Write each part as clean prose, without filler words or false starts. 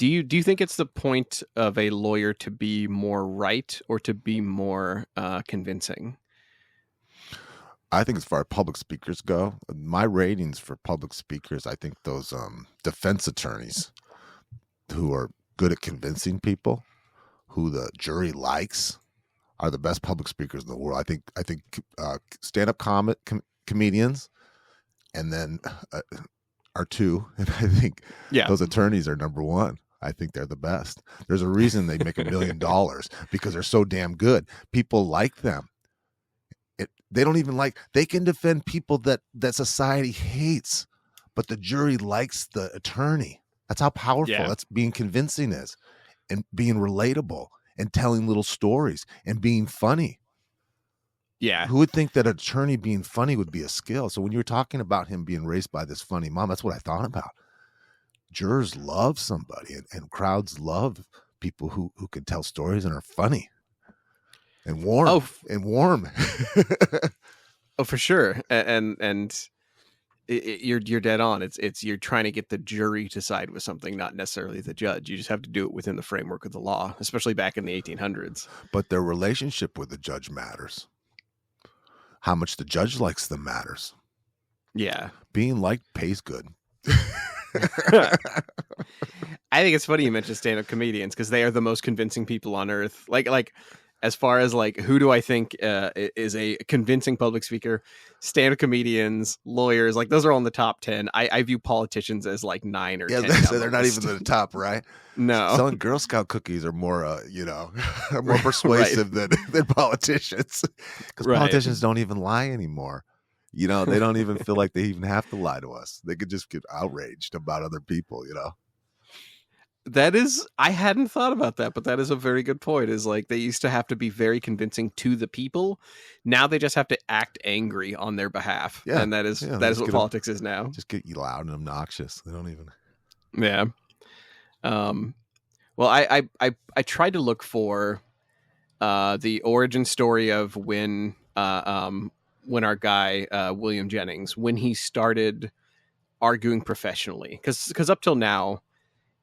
Do you think it's the point of a lawyer to be more right or to be more convincing? I think as far as public speakers go, my ratings for public speakers, I think those defense attorneys who are good at convincing people, who the jury likes, are the best public speakers in the world. I think stand-up comedians, and then are two, and I think Yeah. those attorneys are number one. I think they're the best. There's a reason they make $1 million because they're so damn good. People like them. They don't even they can defend people that society hates, but the jury likes the attorney. That's how powerful that's being convincing is, and being relatable and telling little stories and being funny. Yeah. Who would think that an attorney being funny would be a skill? So when you were talking about him being raised by this funny mom, that's what I thought about. Jurors love somebody, and crowds love people who can tell stories and are funny and warm. Oh, for sure. And you're dead on. It's you're trying to get the jury to side with something, not necessarily the judge. You just have to do it within the framework of the law, especially back in the 1800s. But their relationship with the judge matters. How much the judge likes them matters. Yeah. Being liked pays good. I think it's funny you mentioned stand-up comedians because they are the most convincing people on earth. Like as far as who do I think is a convincing public speaker? Stand-up comedians, lawyers, those are all in the top 10. I view politicians as 9 or 10. So they're not even in the top, right? No. Selling Girl Scout cookies are more, more persuasive than politicians, because politicians don't even lie anymore. They don't even feel like they even have to lie to us. They could just get outraged about other people, That is, I hadn't thought about that, but that is a very good point. Is they used to have to be very convincing to the people. Now they just have to act angry on their behalf. Yeah. And that is what politics is now. Just get you loud and obnoxious. They don't even. Yeah. Well, I tried to look for the origin story of when our guy, William Jennings, when he started arguing professionally, because up till now,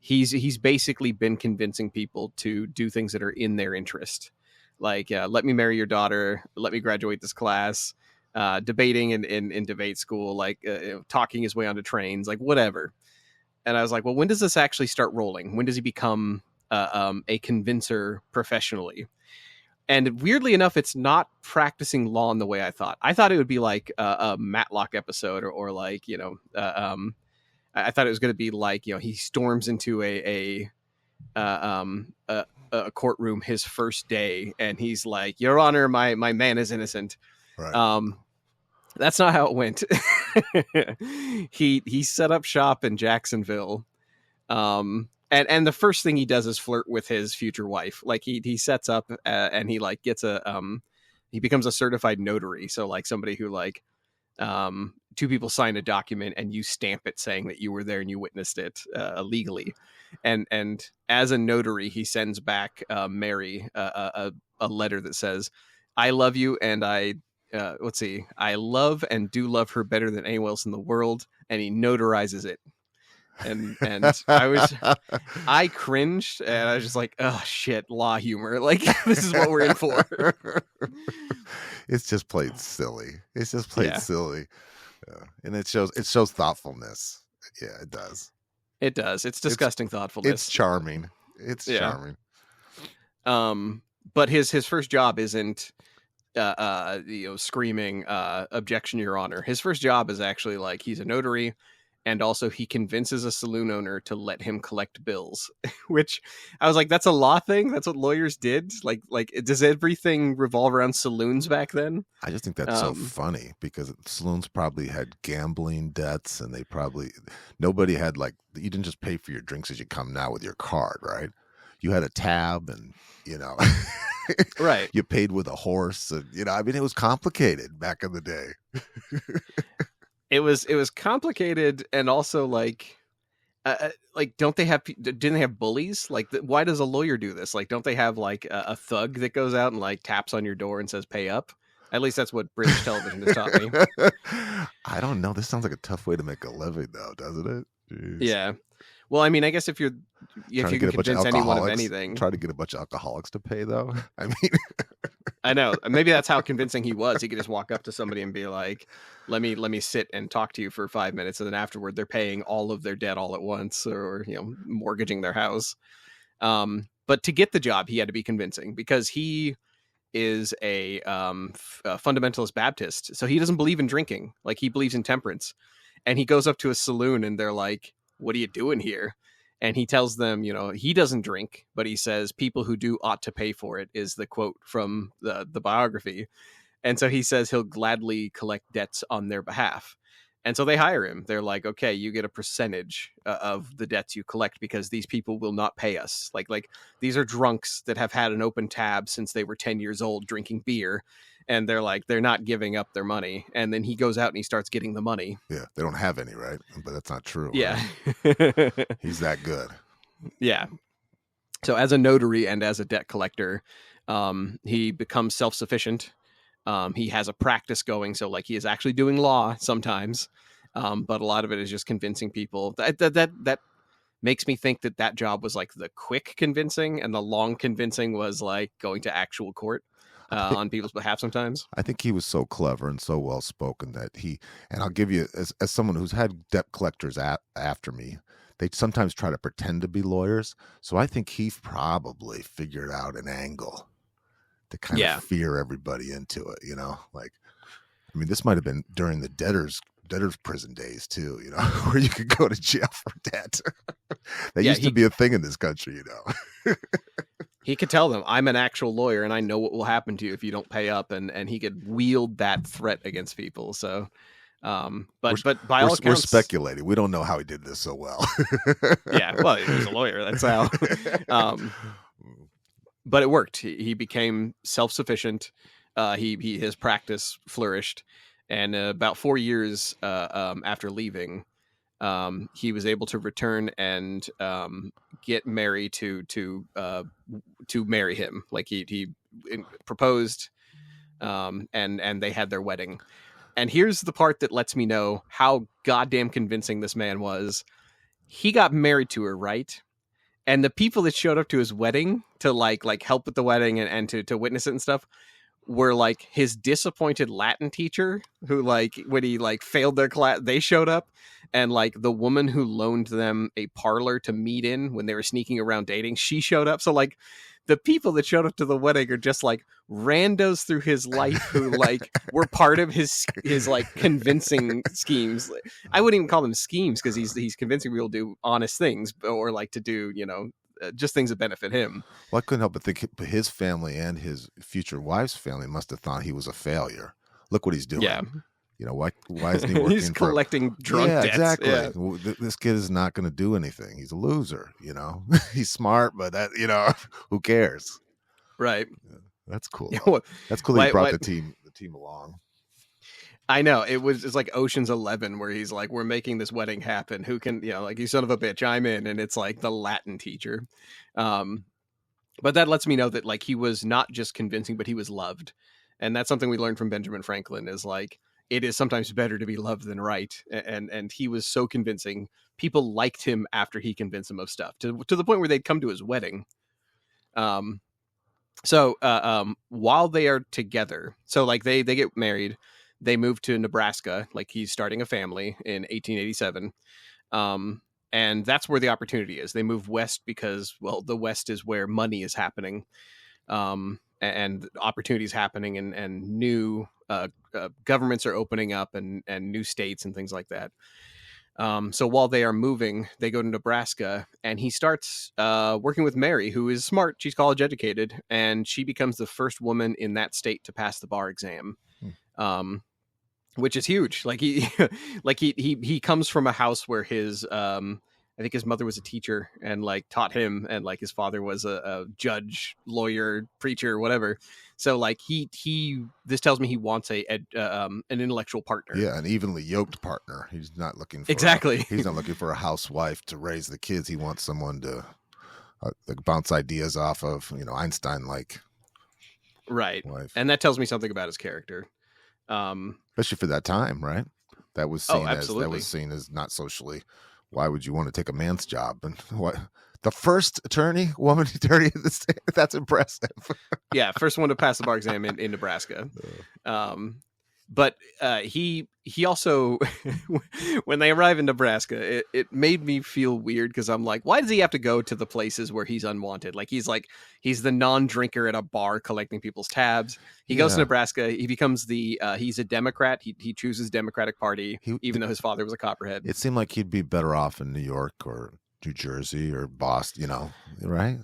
he's basically been convincing people to do things that are in their interest. Let me marry your daughter, let me graduate this class, debating in debate school, talking his way onto trains, whatever. And I was like, well, when does this actually start rolling? When does he become a convincer professiononly? And weirdly enough, it's not practicing law in the way I thought. I thought it would be like a Matlock episode, or I thought it was going to be he storms into a courtroom his first day, and he's like, "Your Honor, my man is innocent." Right. That's not how it went. He set up shop in Jacksonville. And the first thing he does is flirt with his future wife. He sets up and he gets he becomes a certified notary. So somebody who two people sign a document and you stamp it saying that you were there and you witnessed it legally. And as a notary, he sends back Mary a letter that says, "I love you, and I love and do love her better than anyone else in the world." And he notarizes it. And I cringed, and I was just like, oh shit, law humor. This is what we're in for. It's just plain silly. Silly. And it shows thoughtfulness. Yeah, it does. It does. It's disgusting thoughtfulness. It's charming. Charming. But his first job isn't screaming objection, Your Honor. His first job is actually he's a notary. And also he convinces a saloon owner to let him collect bills, which I was like, that's a law thing. That's what lawyers did. Does everything revolve around saloons back then? I just think that's so funny, because saloons probably had gambling debts, and nobody had you didn't just pay for your drinks as you come now with your card, right? You had a tab, and right. You paid with a horse, and it was complicated back in the day. It was complicated, and also didn't they have bullies? Why does a lawyer do this? Don't they have a thug that goes out and taps on your door and says pay up? At least that's what British television has taught me. I don't know. This sounds like a tough way to make a living, though, doesn't it? Jeez. Yeah. Well, I mean, I guess if you're if you can convince anyone of anything. Try to get a bunch of alcoholics to pay, though. I mean, I know. Maybe that's how convincing he was. He could just walk up to somebody and be like, let me sit and talk to you for 5 minutes. And then afterward, they're paying all of their debt all at once, or, mortgaging their house. But to get the job, he had to be convincing, because he is a fundamentalist Baptist. So he doesn't believe in drinking. Like, he believes in temperance. And he goes up to a saloon and they're like, what are you doing here? And he tells them, he doesn't drink, but he says people who do ought to pay for it, is the quote from the biography. And so he says he'll gladly collect debts on their behalf. And so they hire him. They're like, okay, you get a percentage of the debts you collect, because these people will not pay us. Like these are drunks that have had an open tab since they were 10 years old drinking beer. And they're like, they're not giving up their money. And then he goes out and he starts getting the money. Yeah, they don't have any, right? But that's not true. Yeah. Right? He's that good. Yeah. So as a notary and as a debt collector, he becomes self-sufficient. He has a practice going. So like, he is actually doing law sometimes. But a lot of it is just convincing people. That makes me think that job was like the quick convincing, and the long convincing was like going to actual court. On people's behalf sometimes. I think he was so clever and so well spoken that and I'll give you, as someone who's had debt collectors after me, they sometimes try to pretend to be lawyers. So I think he probably figured out an angle to kind of fear everybody into it, like, I mean, this might have been during the debtors prison days too, where you could go to jail for debt. That used to be a thing in this country, He could tell them, I'm an actual lawyer and I know what will happen to you if you don't pay up, and he could wield that threat against people. So, but by all accounts, we're speculating. We don't know how he did this so well. Yeah, well, he was a lawyer. That's how. But it worked. He became self-sufficient. His practice flourished, and about 4 years after leaving, he was able to return and get Mary to marry him. Like he proposed, and they had their wedding. And here's the part that lets me know how goddamn convincing this man was. He got married to her, right? And the people that showed up to his wedding to like help with the wedding and to witness it and stuff were like his disappointed Latin teacher, who like when he like failed their class, they showed up, and like the woman who loaned them a parlor to meet in when they were sneaking around dating, she showed up. So like the people that showed up to the wedding are just like randos through his life who like were part of his like convincing schemes. I wouldn't even call them schemes, because he's convincing people to do honest things, or like to do just things that benefit him. Well, I couldn't help but think his family and his future wife's family must have thought he was a failure. Look what he's doing. Yeah. Why isn't he working? He's collecting drunk debts. Exactly. Yeah. This kid is not going to do anything. He's a loser. He's smart, but that who cares? Yeah, Right. that's cool. Yeah, that's cool. That he brought the team along. I know. It's like Ocean's 11, where he's like, we're making this wedding happen. Who can, like, you son of a bitch, I'm in. And it's like the Latin teacher. But that lets me know that like he was not just convincing, but he was loved. And that's something we learned from Benjamin Franklin, is like, it is sometimes better to be loved than right. And he was so convincing. People liked him after he convinced them of stuff, to the point where they'd come to his wedding. So while they are together, so like they get married, they move to Nebraska, like he's starting a family in 1887. And that's where the opportunity is. They move west because, well, the West is where money is happening. And opportunities happening, and new governments are opening up, and new states and things like that. So while they are moving, they go to Nebraska, and he starts working with Mary, who is smart. She's college educated, and she becomes the first woman in that state to pass the bar exam. Which is huge. Like he comes from a house where his I think his mother was a teacher and like taught him, and like his father was a judge, lawyer, preacher, whatever. So like this tells me he wants an intellectual partner. Yeah, an evenly yoked partner. He's not looking for he's not looking for a housewife to raise the kids. He wants someone to like bounce ideas off of, Einstein like. Right. Wife. And that tells me something about his character. Especially for that time, right? That was seen absolutely. as not socially. Why would you want to take a man's job? And what The first woman attorney in the state. That's impressive. Yeah, first one to pass the bar exam in Nebraska. But he also, when they arrive in Nebraska, it made me feel weird because I'm like, why does he have to go to the places where he's unwanted? He's the non-drinker at a bar collecting people's tabs. He goes to Nebraska. He becomes he's a Democrat. He chooses Democratic Party, even though his father was a Copperhead. It seemed like he'd be better off in New York or New Jersey or Boston, right?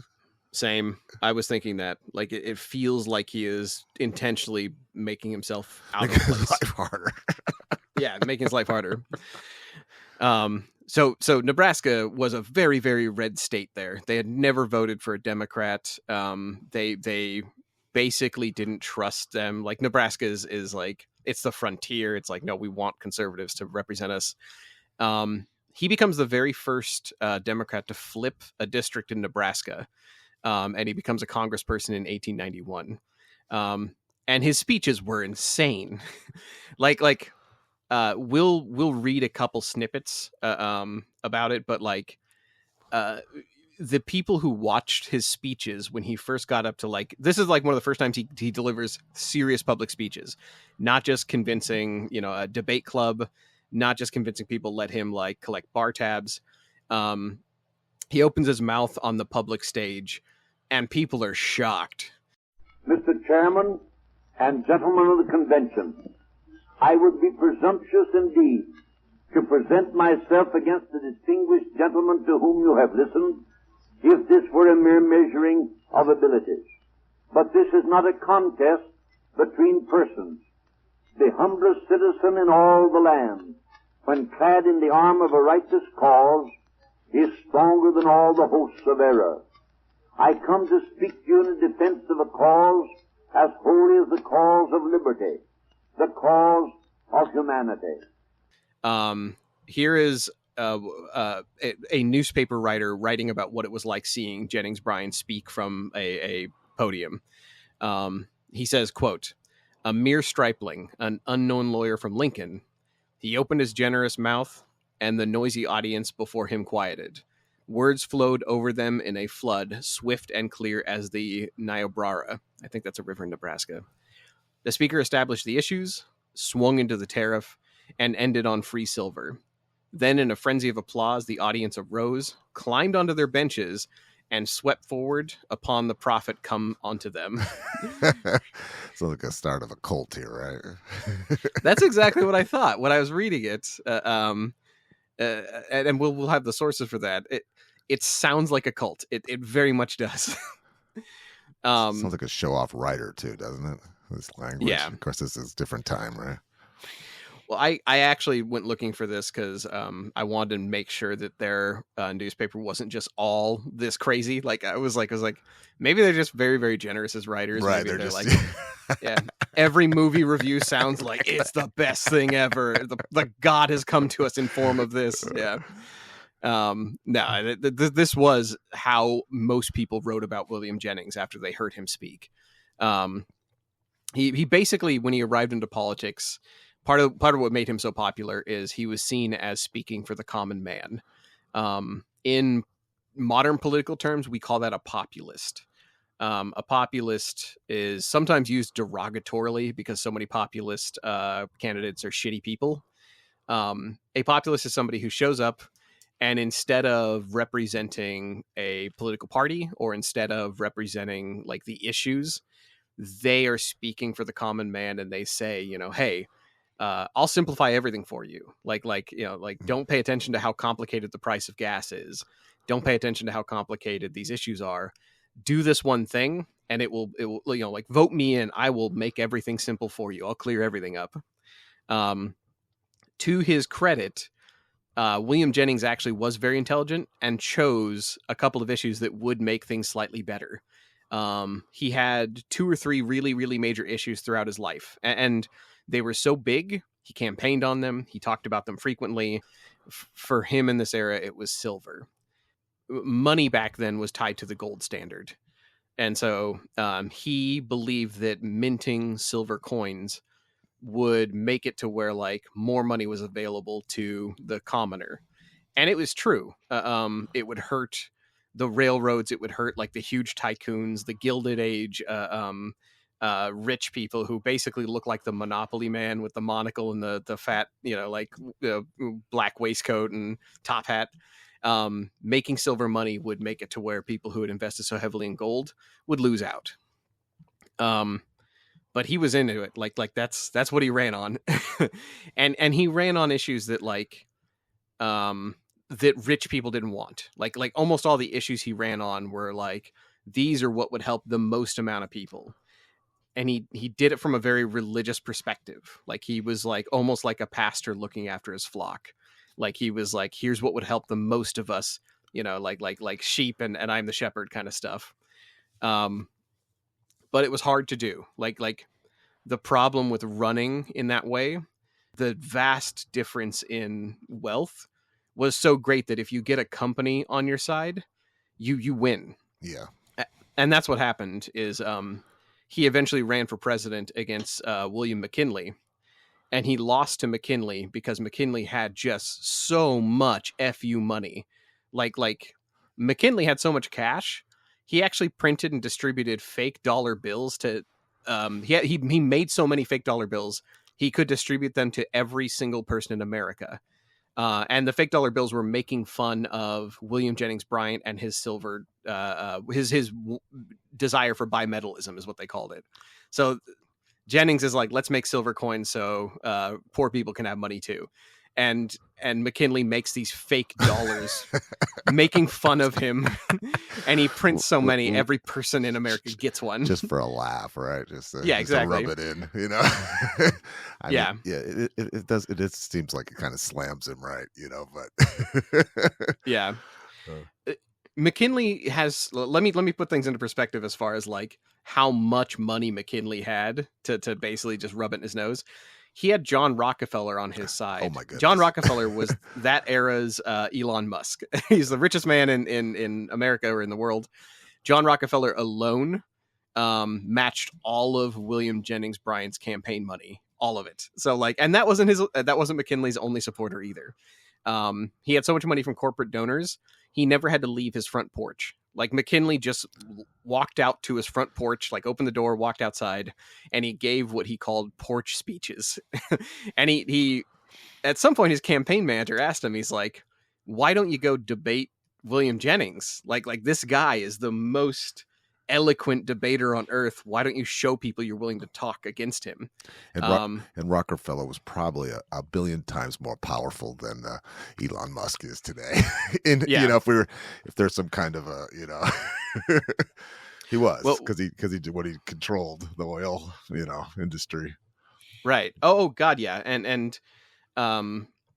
Same. I was thinking that. It feels like he is intentionally making himself out of place. His life harder. Yeah, making his life harder. So Nebraska was a very, very red state there. They had never voted for a Democrat. They basically didn't trust them. Nebraska is it's the frontier. It's no, we want conservatives to represent us. He becomes the very first Democrat to flip a district in Nebraska. And he becomes a congressperson in 1891. And his speeches were insane. We'll read a couple snippets about it, but the people who watched his speeches when he first got up to this is one of the first times he delivers serious public speeches, not just convincing, a debate club, not just convincing people let him collect bar tabs. He opens his mouth on the public stage and people are shocked. Mr. Chairman and gentlemen of the convention, I would be presumptuous indeed to present myself against the distinguished gentleman to whom you have listened, if this were a mere measuring of abilities. But this is not a contest between persons. The humblest citizen in all the land, when clad in the arm of a righteous cause, is stronger than all the hosts of error. I come to speak to you in defense of a cause as holy as the cause of liberty, the cause of humanity. Here is a newspaper writer writing about what it was like seeing Jennings Bryan speak from a podium. He says, quote, "A mere stripling, an unknown lawyer from Lincoln, he opened his generous mouth, and the noisy audience before him quieted. Words flowed over them in a flood, swift and clear as the Niobrara." I think that's a river in Nebraska. "The speaker established the issues, swung into the tariff, and ended on free silver. Then, in a frenzy of applause, the audience arose, climbed onto their benches, and swept forward upon the prophet come onto them." Sounds like a start of a cult here, right? That's exactly what I thought when I was reading it. And we'll have the sources for that. It sounds like a cult. It very much does. Sounds like a show-off writer too, doesn't it? This language. Yeah. Of course, this is a different time, right? Well, I actually went looking for this because I wanted to make sure that their newspaper wasn't just all this crazy. I was like, maybe they're just very, very generous as writers. Right. Maybe they're just yeah. Every movie review sounds like it's the best thing ever. The God has come to us in form of this. Yeah. No, this was how most people wrote about William Jennings after they heard him speak. He basically, when he arrived into politics, part of what made him so popular is he was seen as speaking for the common man. In modern political terms, we call that a populist. A populist is sometimes used derogatorily because so many populist candidates are shitty people. A populist is somebody who shows up and instead of representing a political party or instead of representing the issues, they are speaking for the common man, and they say, hey, I'll simplify everything for you. Don't pay attention to how complicated the price of gas is. Don't pay attention to how complicated these issues are. Do this one thing, and it will vote me in. I will make everything simple for you. I'll clear everything up. To his credit, William Jennings actually was very intelligent and chose a couple of issues that would make things slightly better. He had 2 or 3 really, really major issues throughout his life, and they were so big, he campaigned on them. He talked about them frequently. For him in this era, it was silver. Money back then was tied to the gold standard. And so he believed that minting silver coins would make it to where more money was available to the commoner. And it was true. It would hurt the railroads it would hurt, like the huge tycoons, the Gilded Age, rich people who basically look like the Monopoly man with the monocle and the fat, black waistcoat and top hat. Making silver money would make it to where people who had invested so heavily in gold would lose out. But he was into it. Like that's what he ran on. and he ran on issues that that rich people didn't want. Like almost all the issues he ran on were like, these are what would help the most amount of people. And he did it from a very religious perspective. Like he was like almost like a pastor looking after his flock. Like he was like, here's what would help the most of us, like sheep and I'm the shepherd kind of stuff. But it was hard to do. Like the problem with running in that way, the vast difference in wealth was so great that if you get a company on your side, you win. Yeah. And that's what happened is, he eventually ran for president against William McKinley, and he lost to McKinley because McKinley had just so much FU money. Like McKinley had so much cash, he actually printed and distributed fake dollar bills to. He made so many fake dollar bills he could distribute them to every single person in America. And the fake dollar bills were making fun of William Jennings Bryan and his silver, his desire for bimetallism is what they called it. So Jennings is like, let's make silver coins so poor people can have money too. And McKinley makes these fake dollars making fun of him. And he prints so many, every person in America gets one. Just for a laugh, right? Exactly. To rub it in, I mean, it does. It just seems like it kind of slams him, right? But yeah. McKinley has, let me put things into perspective as far as like how much money McKinley had to basically just rub it in his nose. He had John Rockefeller on his side. Oh my goodness. John Rockefeller was that era's Elon Musk. He's the richest man in America or in the world. John Rockefeller alone matched all of William Jennings Bryan's campaign money, all of it. So like, and that wasn't McKinley's only supporter either. He had so much money from corporate donors, he never had to leave his front porch. Like McKinley just walked out to his front porch, like opened the door, walked outside, and he gave what he called porch speeches. And he at some point, his campaign manager asked him, he's like, why don't you go debate William Jennings? Like this guy is the most eloquent debater on earth. Why don't you show people you're willing to talk against him? And Rockefeller was probably a billion times more powerful than Elon Musk is today. If there's some kind of a, he was, because he did what he controlled the oil, industry. Right. Oh God. Yeah. And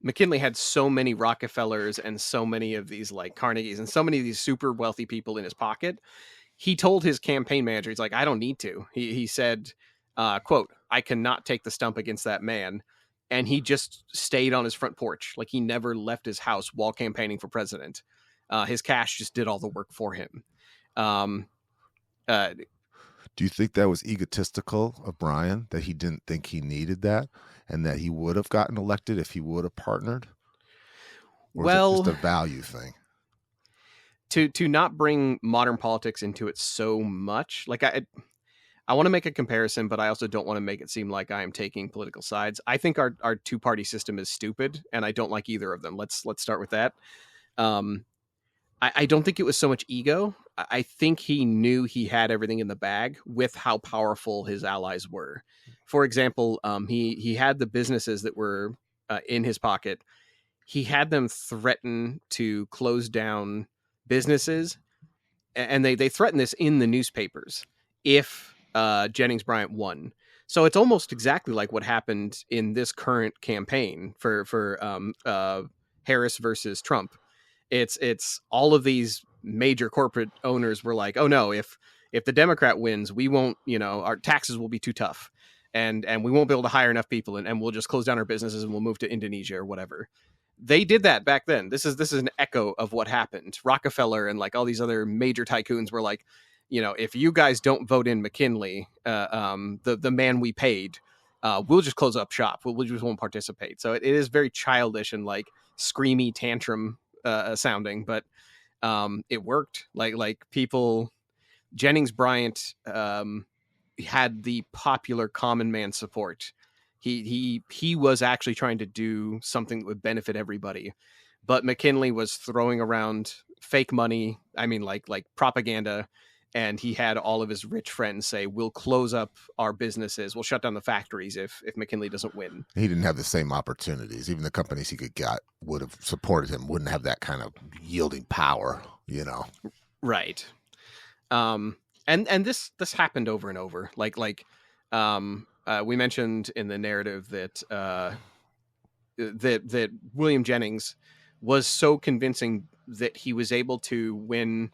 McKinley had so many Rockefellers and so many of these like Carnegies and so many of these super wealthy people in his pocket. He told his campaign manager, he's like, I don't need to. He said, quote, I cannot take the stump against that man. And he just stayed on his front porch. Like he never left his house while campaigning for president. His cash just did all the work for him. Do you think that was egotistical of Bryan, that he didn't think he needed that and that he would have gotten elected if he would have partnered? Or is it just a value thing? To not bring modern politics into it so much, like I want to make a comparison, but I also don't want to make it seem like I am taking political sides. I think our two-party system is stupid, and I don't like either of them. Let's start with that. I don't think it was so much ego. I think he knew he had everything in the bag with how powerful his allies were. For example, he had the businesses that were in his pocket. He had them threaten to close down businesses, and they threatened this in the newspapers if Jennings Bryan won. So it's almost exactly like what happened in this current campaign for Harris versus Trump. It's all of these major corporate owners were like, oh no, if the Democrat wins, we won't, our taxes will be too tough, and we won't be able to hire enough people, and we'll just close down our businesses and we'll move to Indonesia or whatever. They did that back then. This is an echo of what happened. Rockefeller and like all these other major tycoons were like, if you guys don't vote in McKinley, the man we paid, we'll just close up shop. We just won't participate. So it is very childish and like screamy tantrum sounding. But It worked. Like people, Jennings Bryan had the popular common man support. He was actually trying to do something that would benefit everybody, but McKinley was throwing around fake money. I mean, like propaganda. And he had all of his rich friends say, "We'll close up our businesses. We'll shut down the factories if McKinley doesn't win." He didn't have the same opportunities. Even the companies he could get would have supported him, wouldn't have that kind of yielding power, you know? Right. And this happened over and over. We mentioned in the narrative that that William Jennings was so convincing that he was able to win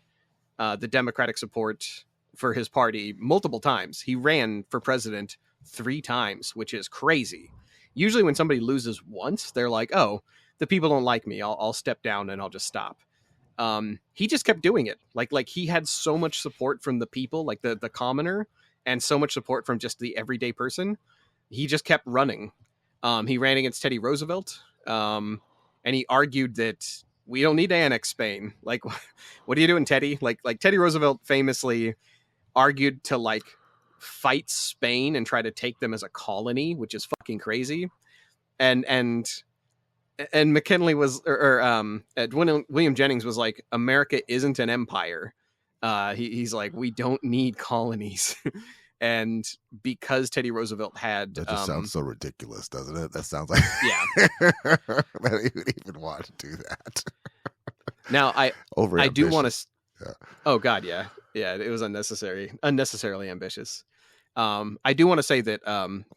the Democratic support for his party multiple times. He ran for president 3 times, which is crazy. Usually when somebody loses once, they're like, "Oh, the people don't like me. I'll step down and I'll just stop." He just kept doing it. Like he had so much support from the people, like the commoner, and so much support from just the everyday person. He just kept running. He ran against Teddy Roosevelt, and he argued that we don't need to annex Spain. Like, what are you doing, Teddy? Like Teddy Roosevelt famously argued to fight Spain and try to take them as a colony, which is fucking crazy. And McKinley was, William Jennings was like, America isn't an empire. He's like, we don't need colonies. And because Teddy Roosevelt had... That just sounds so ridiculous, doesn't it? That sounds like... Yeah. that he would even want to do that. Now, I do want to... Yeah. Oh, God, yeah. Yeah, it was unnecessarily ambitious. I do want to say that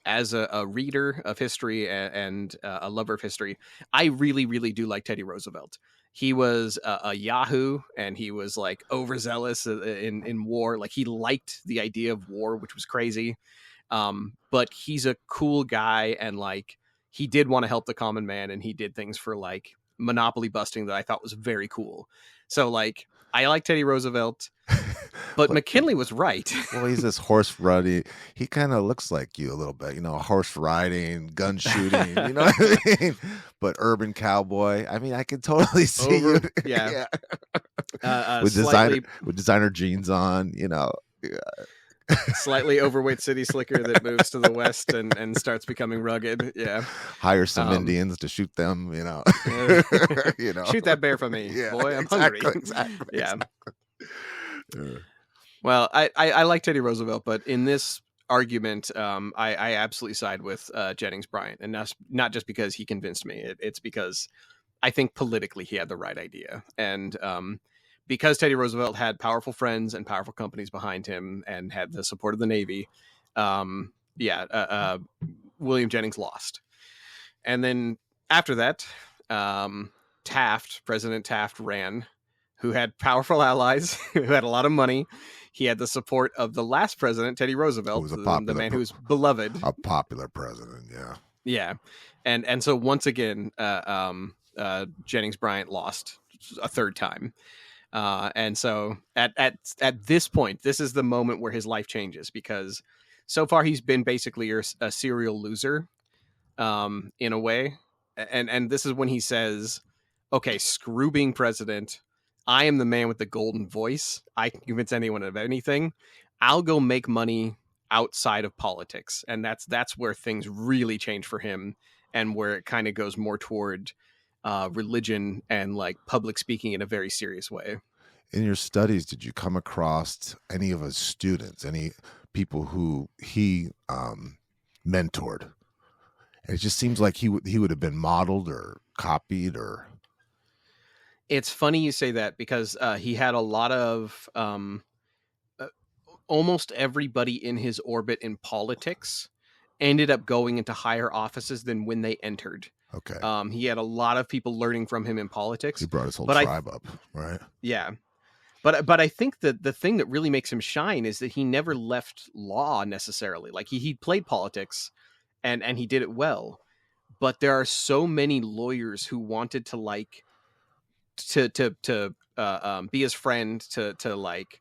as a reader of history and a lover of history, I really, really do like Teddy Roosevelt. He was a Yahoo, and he was like overzealous in war. Like he liked the idea of war, which was crazy. But he's a cool guy, and like he did want to help the common man, and he did things for like monopoly busting that I thought was very cool. So like I like Teddy Roosevelt. But McKinley was right. Well, he's this horse riding. He kind of looks like you a little bit, horse riding, gun shooting, you know what I mean? But urban cowboy. I mean, I can totally see you. Yeah. With designer jeans on, Yeah. Slightly overweight city slicker that moves to the west and starts becoming rugged. Yeah. Hire some Indians to shoot them, Shoot that bear for me. Yeah, boy, I'm hungry. Exactly. Yeah. Well, I like Teddy Roosevelt, but in this argument, I absolutely side with Jennings Bryan, and not just because he convinced me. It's because I think politically he had the right idea, and because Teddy Roosevelt had powerful friends and powerful companies behind him, and had the support of the Navy. William Jennings lost, and then after that, President Taft ran, who had powerful allies, who had a lot of money. He had the support of the last president, Teddy Roosevelt, the man who's beloved. A popular president, yeah. Yeah. And so once again, Jennings Bryan lost a third time. And so at this point, this is the moment where his life changes, because so far he's been basically a serial loser in a way. And this is when he says, okay, screw being president. I am the man with the golden voice. I can convince anyone of anything. I'll go make money outside of politics. And that's where things really change for him, and where it kind of goes more toward religion and like public speaking in a very serious way. In your studies, did you come across any of his students, any people who he mentored? And it just seems like he would have been modeled or copied or... It's funny you say that, because he had a lot of almost everybody in his orbit in politics ended up going into higher offices than when they entered. Okay. He had a lot of people learning from him in politics. He brought his whole tribe up, right? Yeah. But I think that the thing that really makes him shine is that he never left law necessarily. Like he played politics and he did it well. But there are so many lawyers who wanted to like to be his friend, to like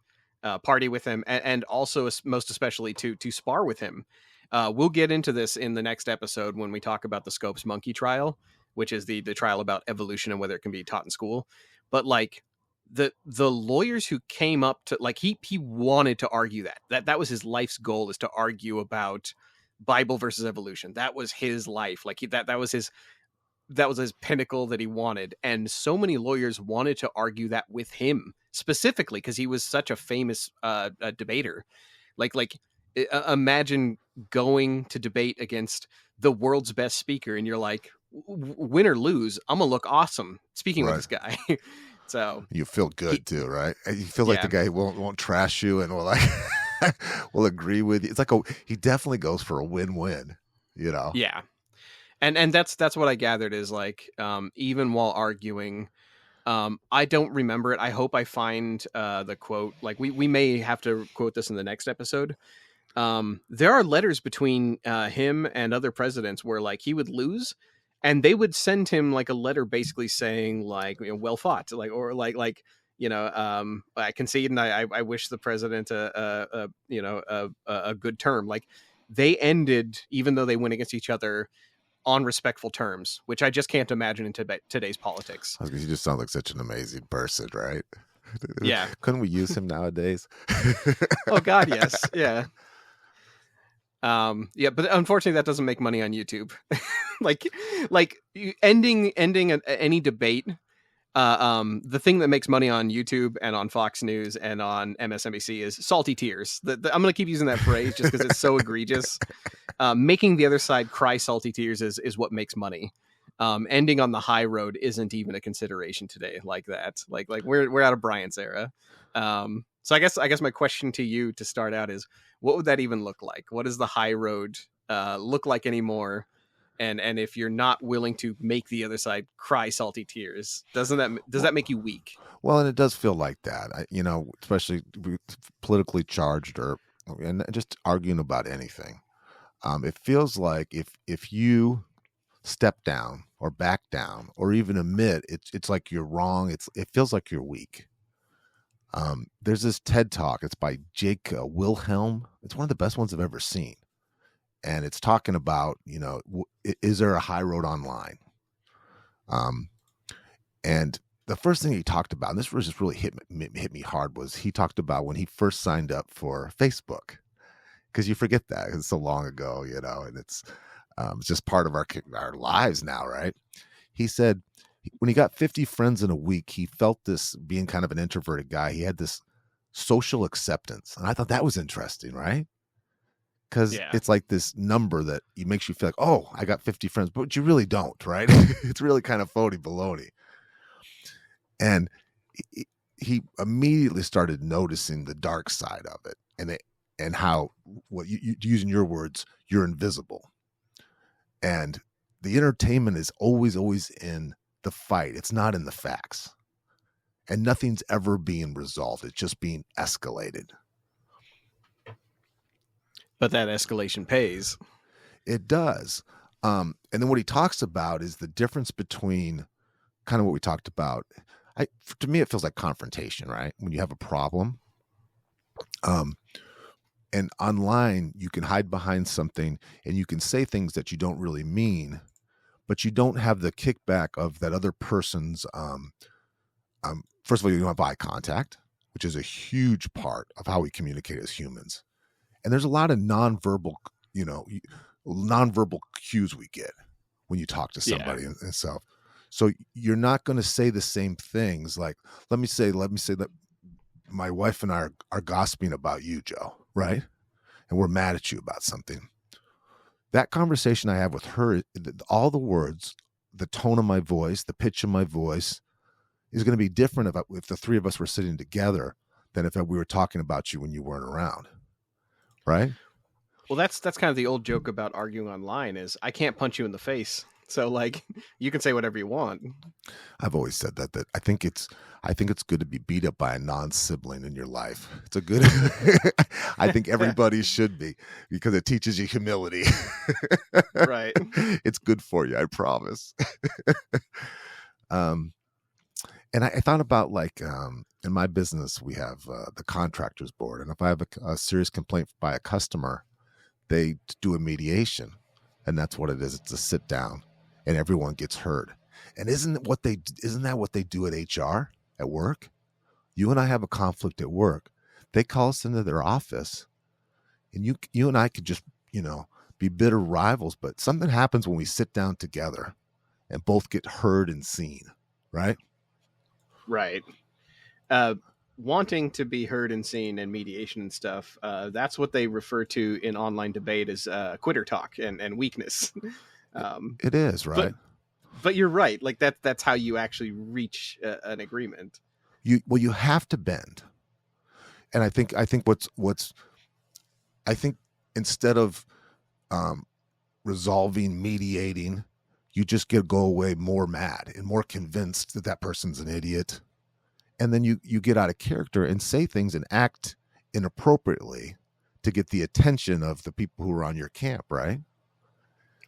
party with him, and also most especially to spar with him. We'll get into this in the next episode when we talk about the Scopes monkey trial, which is the trial about evolution and whether it can be taught in school. But like the lawyers who came up to, like, he wanted to argue that was his life's goal, is to argue about Bible versus evolution. That was his life. Like, that was his pinnacle that he wanted. And so many lawyers wanted to argue that with him specifically because he was such a famous debater. Imagine going to debate against the world's best speaker, and you're like, win or lose, I'm gonna look awesome speaking with Right. this guy. So You feel good too, right? And you feel like the guy won't trash you and will like will agree with you. It's like he definitely goes for a win-win, you know? Yeah. And that's what I gathered is, like, even while arguing, I don't remember it. I hope I find the quote. Like, we may have to quote this in the next episode. There are letters between him and other presidents where, like, he would lose, and they would send him like a letter basically saying, like, well fought, like, or like I concede, and I wish the president a good term. Like, they ended, even though they went against each other, on respectful terms, which I just can't imagine in today's politics. He just sounds like such an amazing person, right? Yeah. Couldn't we use him nowadays? Oh God, yes. Yeah. Yeah, but unfortunately that doesn't make money on YouTube. like ending any debate. The thing that makes money on YouTube and on Fox News and on MSNBC is salty tears. I'm going to keep using that phrase just because it's so egregious. Making the other side cry salty tears is what makes money. Ending on the high road isn't even a consideration today like that. Like we're out of Bryan's era. So I guess my question to you to start out is, what would that even look like? What does the high road look like anymore? And if you're not willing to make the other side cry salty tears, does that make you weak? Well, and it does feel like that, especially politically charged and just arguing about anything. It feels like if you step down or back down or even admit it's like you're wrong. It feels like you're weak. There's this TED Talk. It's by Jake Wilhelm. It's one of the best ones I've ever seen. And it's talking about, is there a high road online? And the first thing he talked about, and this was just really hit me hard, was he talked about when he first signed up for Facebook. Because you forget that, 'cause it's so long ago, and it's just part of our lives now, right? He said when he got 50 friends in a week, he felt this, being kind of an introverted guy, he had this social acceptance. And I thought that was interesting, right? Because it's like this number that makes you feel like, oh, I got 50 friends, but you really don't, right? It's really kind of phony baloney. And he immediately started noticing the dark side of it, and how, what you using your words, you're invisible. And the entertainment is always in the fight. It's not in the facts. And nothing's ever being resolved. It's just being escalated. But that escalation pays. It does. And then what he talks about is the difference between kind of what we talked about. To me, it feels like confrontation, right? When you have a problem. And online, you can hide behind something and you can say things that you don't really mean, but you don't have the kickback of that other person's. First of all, you don't have eye contact, which is a huge part of how we communicate as humans. And there's a lot of nonverbal cues we get when you talk to somebody and stuff. So you're not going to say the same things. Like, let me say that my wife and I are gossiping about you, Joe, right? And we're mad at you about something. That conversation I have with her, all the words, the tone of my voice, the pitch of my voice is going to be different if the three of us were sitting together than if we were talking about you when you weren't around. Right? Well, that's kind of the old joke about arguing online is I can't punch you in the face. So, like, you can say whatever you want. I've always said that I think it's good to be beat up by a non-sibling in your life. It's a good. I think everybody should be, because it teaches you humility. Right. It's good for you, I promise. And I thought about, like, in my business, we have the contractors board, and if I have a serious complaint by a customer, they do a mediation, and that's what it is. It's a sit down, and everyone gets heard. And isn't that what they do at HR at work? You and I have a conflict at work. They call us into their office, and you and I could just, be bitter rivals, but something happens when we sit down together and both get heard and seen, right? Right. Wanting to be heard and seen and mediation and stuff, that's what they refer to in online debate as quitter talk and weakness. It is, right? But you're right. Like that's how you actually reach an agreement. You have to bend. And I think instead of resolving, mediating, you just go away more mad and more convinced that person's an idiot. And then you get out of character and say things and act inappropriately to get the attention of the people who are on your camp, right?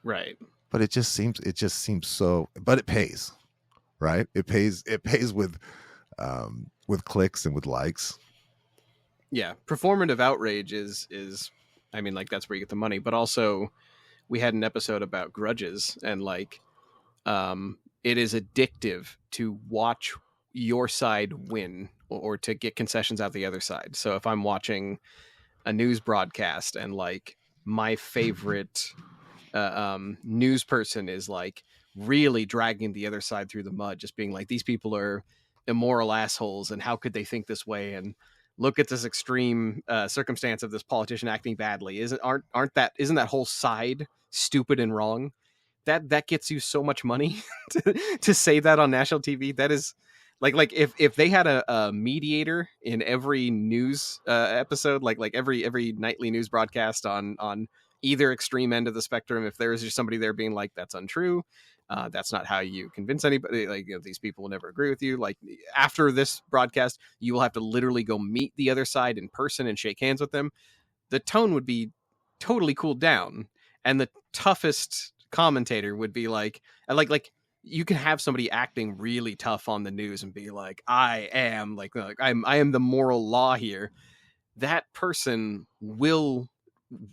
Right. But it just seems so, but it pays, right? It pays with clicks and with likes. Yeah. Performative outrage is, I mean, like that's where you get the money, but also we had an episode about grudges and like, it is addictive to watch your side win or to get concessions out the other side. So if I'm watching a news broadcast and like my favorite news person is like really dragging the other side through the mud, just being like, these people are immoral assholes and how could they think this way, and look at this extreme circumstance of this politician acting badly, isn't that whole side stupid and wrong? That gets you so much money to say that on national TV. That is like if they had a mediator in every news episode, like every nightly news broadcast on either extreme end of the spectrum, if there was just somebody there being like, that's untrue, that's not how you convince anybody, like, these people will never agree with you, like after this broadcast you will have to literally go meet the other side in person and shake hands with them, the tone would be totally cooled down, and the toughest commentator would be like you can have somebody acting really tough on the news and be like, I am the moral law here. That person will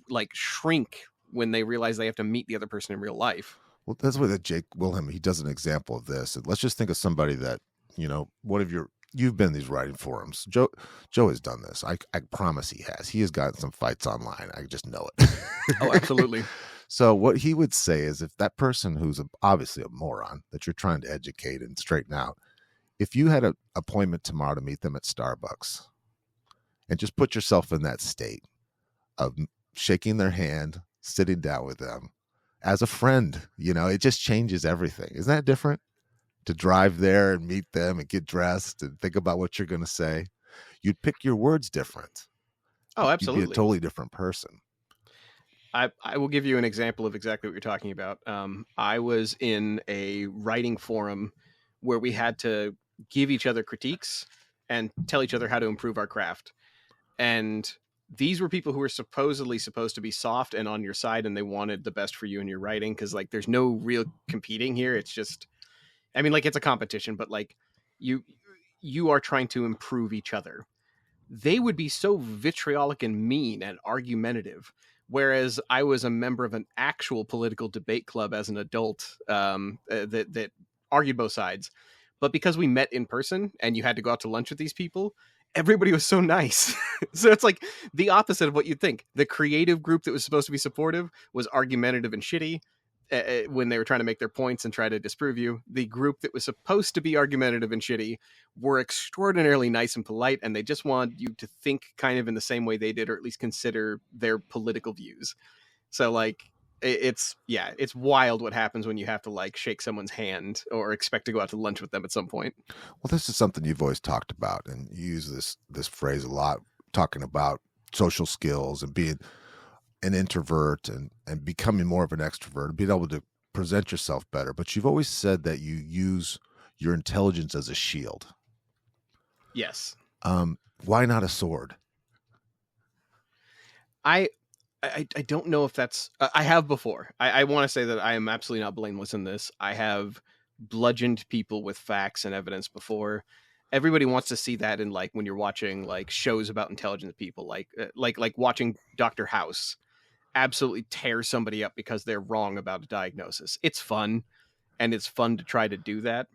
like shrink when they realize they have to meet the other person in real life. Well, that's why that Jake Wilhelm, he does an example of this. Let's just think of somebody that, you've been in these writing forums. Joe has done this. I promise he has. He has gotten some fights online. I just know it. Oh, absolutely. So what he would say is, if that person who's obviously a moron that you're trying to educate and straighten out, if you had an appointment tomorrow to meet them at Starbucks, and just put yourself in that state of shaking their hand, sitting down with them as a friend, it just changes everything. Isn't that different? To drive there and meet them and get dressed and think about what you're going to say. You'd pick your words different. Oh, absolutely. You'd be a totally different person. I will give you an example of exactly what you're talking about. I was in a writing forum where we had to give each other critiques and tell each other how to improve our craft. And these were people who were supposedly supposed to be soft and on your side, and they wanted the best for you in your writing, because like there's no real competing here. It's just, I mean, like it's a competition, but like you are trying to improve each other. They would be so vitriolic and mean and argumentative, whereas I was a member of an actual political debate club as an adult that argued both sides. But because we met in person and you had to go out to lunch with these people, everybody was so nice. So it's like the opposite of what you'd think. The creative group that was supposed to be supportive was argumentative and shitty when they were trying to make their points and try to disprove you. The group that was supposed to be argumentative and shitty were extraordinarily nice and polite, and they just want you to think kind of in the same way they did, or at least consider their political views. So like it's wild what happens when you have to like shake someone's hand or expect to go out to lunch with them at some point. Well, this is something you've always talked about, and you use this phrase a lot, talking about social skills and being an introvert and becoming more of an extrovert, being able to present yourself better. But you've always said that you use your intelligence as a shield. Yes. Why not a sword? I don't know if that's, I have before. I want to say that I am absolutely not blameless in this. I have bludgeoned people with facts and evidence before. Everybody wants to see that in like when you're watching like shows about intelligent people, like watching Dr. House absolutely tear somebody up because they're wrong about a diagnosis. It's fun, and it's fun to try to do that.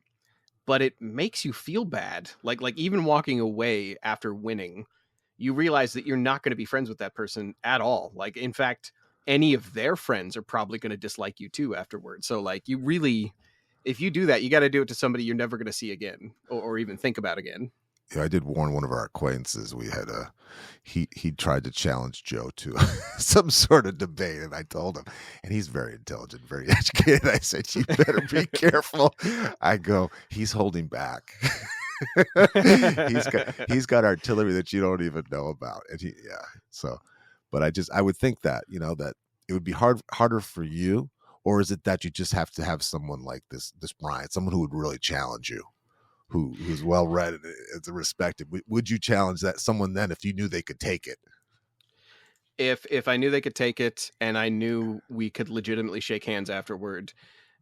but it makes you feel bad. Like even walking away after winning, you realize that you're not going to be friends with that person at all. Like, in fact, any of their friends are probably going to dislike you too afterwards. So like, you really, if you do that, you got to do it to somebody you're never going to see again or even think about again. Yeah, I did warn one of our acquaintances. We had he tried to challenge Joe to some sort of debate, and I told him, and he's very intelligent, very educated. I said, "You better be careful." I go, "He's holding back. he's got artillery that you don't even know about." And so, but I would think that that it would be harder for you, or is it that you just have to have someone like this Brian, someone who would really challenge you? Who's well read and is respected? Would you challenge that someone then if you knew they could take it? If I knew they could take it, and I knew we could legitimately shake hands afterward,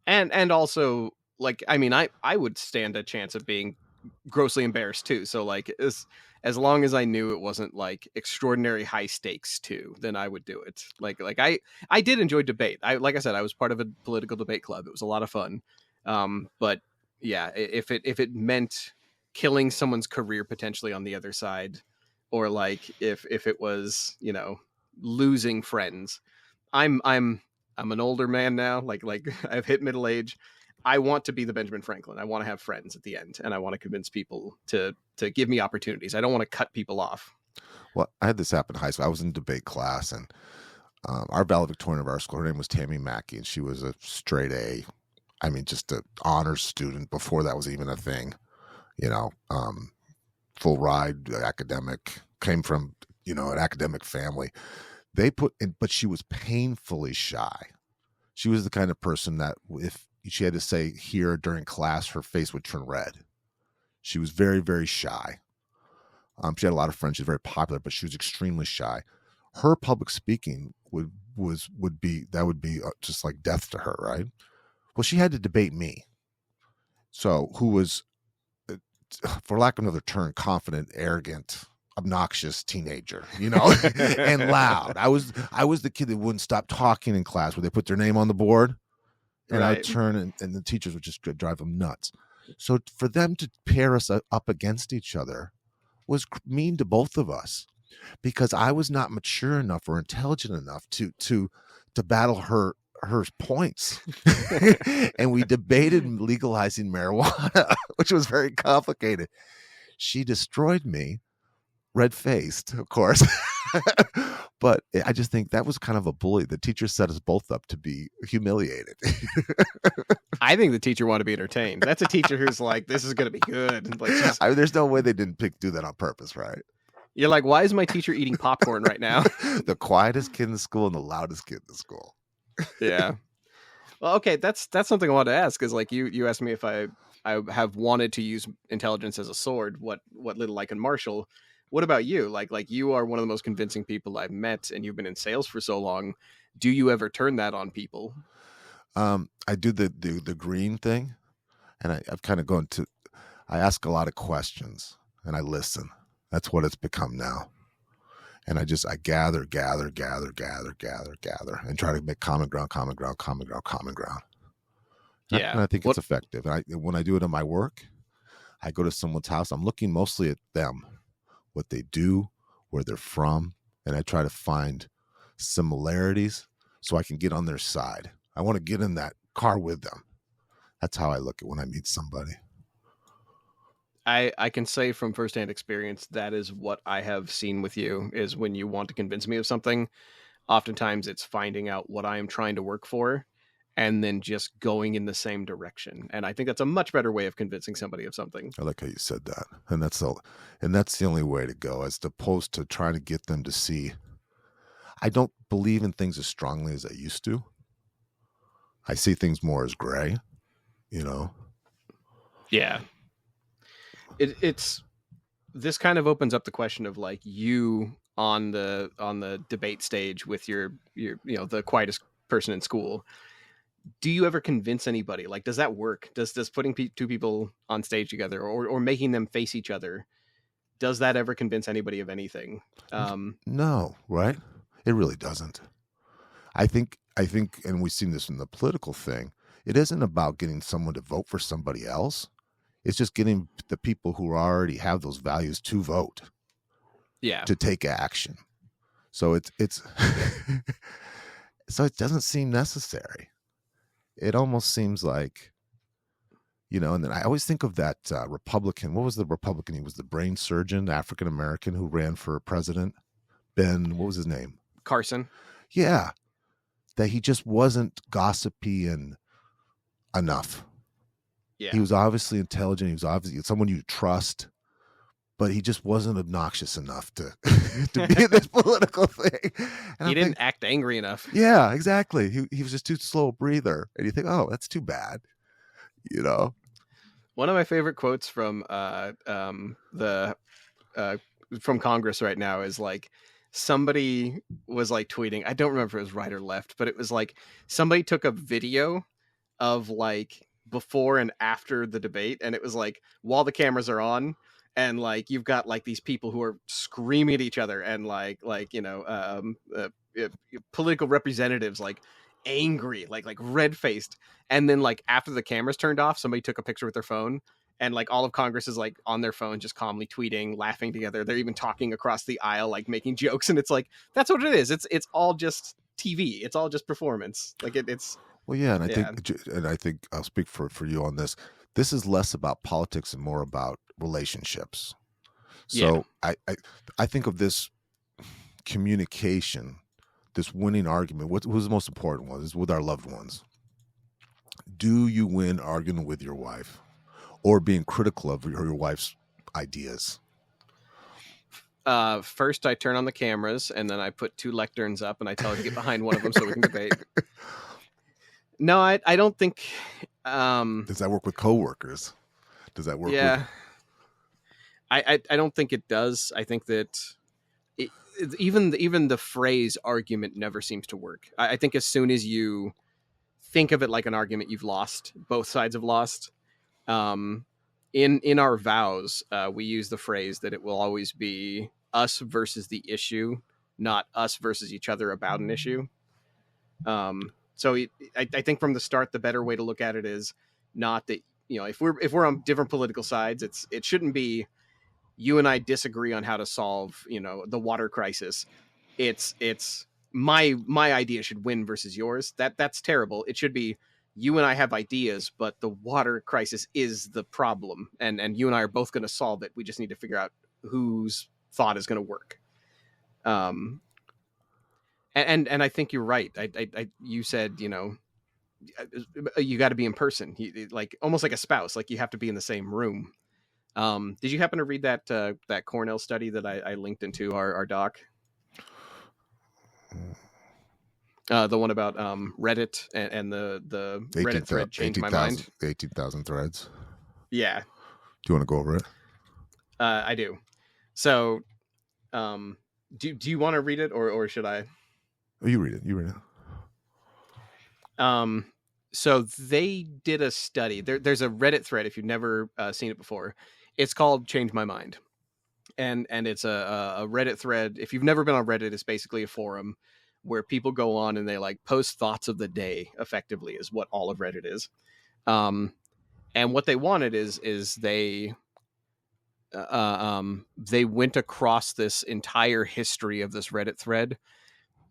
and also, like, I mean, I would stand a chance of being grossly embarrassed too. So like, as long as I knew it wasn't like extraordinary high stakes too, then I would do it. Like I did enjoy debate. Like I said, I was part of a political debate club. It was a lot of fun. But yeah, if it meant killing someone's career potentially on the other side, or like if it was, losing friends, I'm an older man now. Like I've hit middle age. I want to be the Benjamin Franklin. I want to have friends at the end, and I want to convince people to give me opportunities. I don't want to cut people off. Well, I had this happen in high school. I was in debate class, and our valedictorian of our school, her name was Tammy Mackey, and she was a straight A. I mean, just an honors student before that was even a thing, full ride academic, came from, an academic family. But she was painfully shy. She was the kind of person that if she had to say here during class, her face would turn red. She was very, very shy. She had a lot of friends. She was very popular, but she was extremely shy. Her public speaking would be just like death to her, right? Well, she had to debate me. So who was, for lack of another term, confident, arrogant, obnoxious teenager, and loud. I was the kid that wouldn't stop talking in class where they put their name on the board, and right. I'd turn and the teachers would just drive them nuts. So for them to pair us up against each other was mean to both of us, because I was not mature enough or intelligent enough to battle her points. And we debated legalizing marijuana, which was very complicated. She destroyed me, red-faced, of course. But I just think that was kind of a bully. The teacher set us both up to be humiliated. I think the teacher wanted to be entertained. That's a teacher who's like, this is going to be good. Like, there's no way they didn't do that on purpose, right? You're like, why is my teacher eating popcorn right now? The quietest kid in the school and the loudest kid in the school. Yeah. Well, okay, that's something I wanted to ask, is like you asked me if I have wanted to use intelligence as a sword, what little I can marshal. What about you? Like you are one of the most convincing people I've met, and you've been in sales for so long. Do you ever turn that on people? I do the green thing, and I've kind of gone to, I ask a lot of questions and I listen. That's what it's become now. And I gather, and try to make common ground. Yeah. And I think it's effective. And when I do it in my work, I go to someone's house. I'm looking mostly at them, what they do, where they're from, and I try to find similarities so I can get on their side. I want to get in that car with them. That's how I look at when I meet somebody. I can say from firsthand experience, that is what I have seen with you, is when you want to convince me of something, oftentimes it's finding out what I am trying to work for and then just going in the same direction. And I think that's a much better way of convincing somebody of something. I like how you said that. And that's the only way to go, as opposed to trying to get them to see. I don't believe in things as strongly as I used to. I see things more as gray, Yeah. It's this kind of opens up the question of like you on the debate stage with your the quietest person in school. Do you ever convince anybody? Like, does that work? Does putting two people on stage together or making them face each other, does that ever convince anybody of anything? No, right? It really doesn't. I think, and we've seen this in the political thing, it isn't about getting someone to vote for somebody else. It's just getting the people who already have those values to vote, to take action. So it's so it doesn't seem necessary. It almost seems like, and then I always think of that Republican. What was the Republican? He was the brain surgeon, African American, who ran for president. Ben, what was his name? Carson. Yeah. That he just wasn't gossipy and enough. Yeah. He was obviously intelligent. He was obviously someone you trust, but he just wasn't obnoxious enough to be in this political thing. And he didn't act angry enough. Yeah, exactly. He was just too slow a breather. And you think, oh, that's too bad. One of my favorite quotes from from Congress right now is like, somebody was like tweeting, I don't remember if it was right or left, but it was like somebody took a video of like before and after the debate, and it was like while the cameras are on, and like you've got like these people who are screaming at each other, and political representatives like angry, like red faced, and then like after the cameras turned off, somebody took a picture with their phone, and like all of Congress is like on their phone, just calmly tweeting, laughing together. They're even talking across the aisle, like making jokes, and it's like that's what it is. It's all just TV. It's all just performance. Like it's. Well, yeah, and I think I'll speak for you on this. This is less about politics and more about relationships. So I think of this communication, this winning argument. Who's the most important one is with our loved ones. Do you win arguing with your wife, or being critical of your wife's ideas? First, I turn on the cameras, and then I put 2 lecterns up, and I tell her to get behind one of them so we can debate. No, I don't think. Does that work with coworkers? Does that work? Yeah, I don't think it does. I think that even the phrase argument never seems to work. I think as soon as you think of it like an argument, you've lost. Both sides have lost. In our vows, we use the phrase that it will always be us versus the issue, not us versus each other about an issue. So I think from the start, the better way to look at it is not that, if we're on different political sides, it shouldn't be you and I disagree on how to solve, the water crisis. It's my idea should win versus yours. That's terrible. It should be you and I have ideas, but the water crisis is the problem, and you and I are both going to solve it. We just need to figure out whose thought is going to work. And I think you're right. You said, you got to be in person, like almost like a spouse, like you have to be in the same room. Did you happen to read that Cornell study that I linked into our doc? The one about Reddit and the Reddit thread changed my mind. 18,000 threads. Yeah. Do you want to go over it? I do. So, do you want to read it or should I? Oh, you read it. So they did a study. There's a Reddit thread if you've never seen it before. It's called "Change My Mind," and it's a Reddit thread. If you've never been on Reddit, it's basically a forum where people go on and they like post thoughts of the day. Effectively, is what all of Reddit is. And what they wanted is they went across this entire history of this Reddit thread.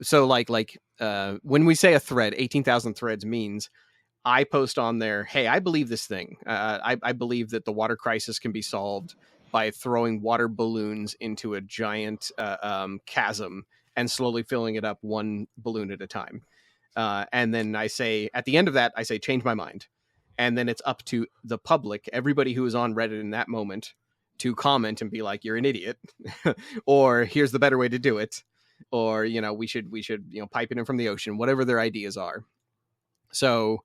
So like when we say a thread, 18,000 threads means I post on there, hey, I believe this thing. I believe that the water crisis can be solved by throwing water balloons into a giant chasm and slowly filling it up one balloon at a time. And then I say, at the end of that, I say, change my mind. And then it's up to the public, everybody who is on Reddit in that moment, to comment and be like, you're an idiot, or here's the better way to do it. Or, we should, pipe it in from the ocean, whatever their ideas are. So,